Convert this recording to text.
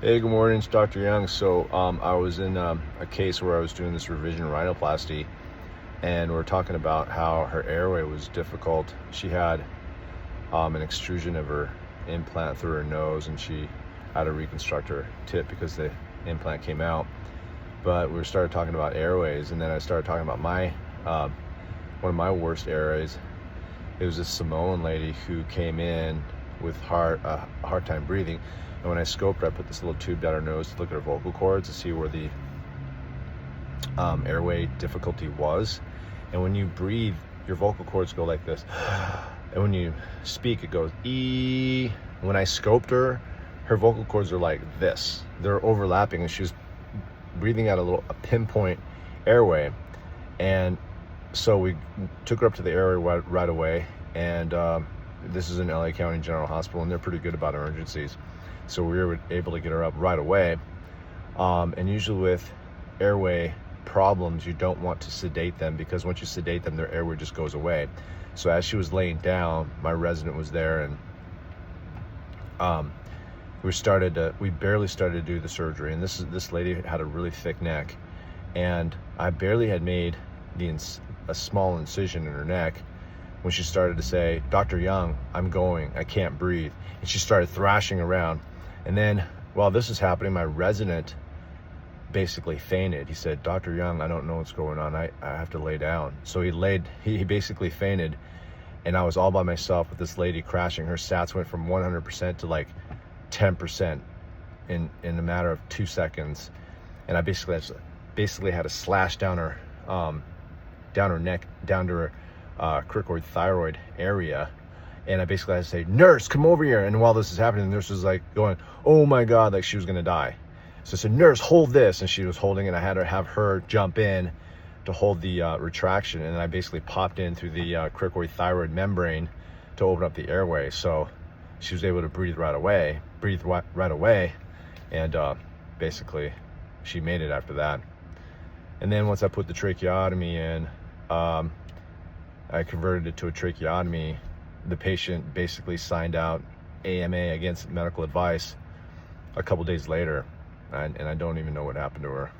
Hey, good morning, it's Dr. Young. So I was in a case where I was doing this revision rhinoplasty, and we're talking about how her airway was difficult. She had an extrusion of her implant through her nose, and she had to reconstruct her tip because the implant came out. But we started talking about airways, and then I started talking about my one of my worst airways. It was this Samoan lady who came in with a hard time breathing. And when I scoped her, I put this little tube down her nose to look at her vocal cords to see where the airway difficulty was. And when you breathe, your vocal cords go like this. And when you speak, it goes ee. When I scoped her, her vocal cords are like this. They're overlapping, and she was breathing out a pinpoint airway. And so we took her up to the airway right away. And this is in LA County General Hospital, and they're pretty good about emergencies. So we were able to get her up right away. And usually with airway problems, you don't want to sedate them, because once you sedate them, their airway just goes away. So as she was laying down, my resident was there, and we barely started to do the surgery. And this lady had a really thick neck, and I barely had made a small incision in her neck when she started to say, "Dr. Young, I'm going, I can't breathe." And she started thrashing around. And then while this is happening, my resident basically fainted. He said, "Dr. Young, I don't know what's going on. I have to lay down." So he basically fainted, and I was all by myself with this lady crashing. Her stats went from 100% to like 10% in a matter of 2 seconds. And I basically had to slash down her neck, down to her cricoid thyroid area. And I basically had to say, "Nurse, come over here." And while this is happening, the nurse was like going, "Oh my God," like she was gonna die. So I said, "Nurse, hold this." And she was holding it. I had to have her jump in to hold the retraction. And I basically popped in through the cricoid thyroid membrane to open up the airway. So she was able to breathe right away. And basically she made it after that. And then once I put the tracheotomy in, I converted it to a tracheotomy. The patient basically signed out AMA, against medical advice, a couple days later, and I don't even know what happened to her.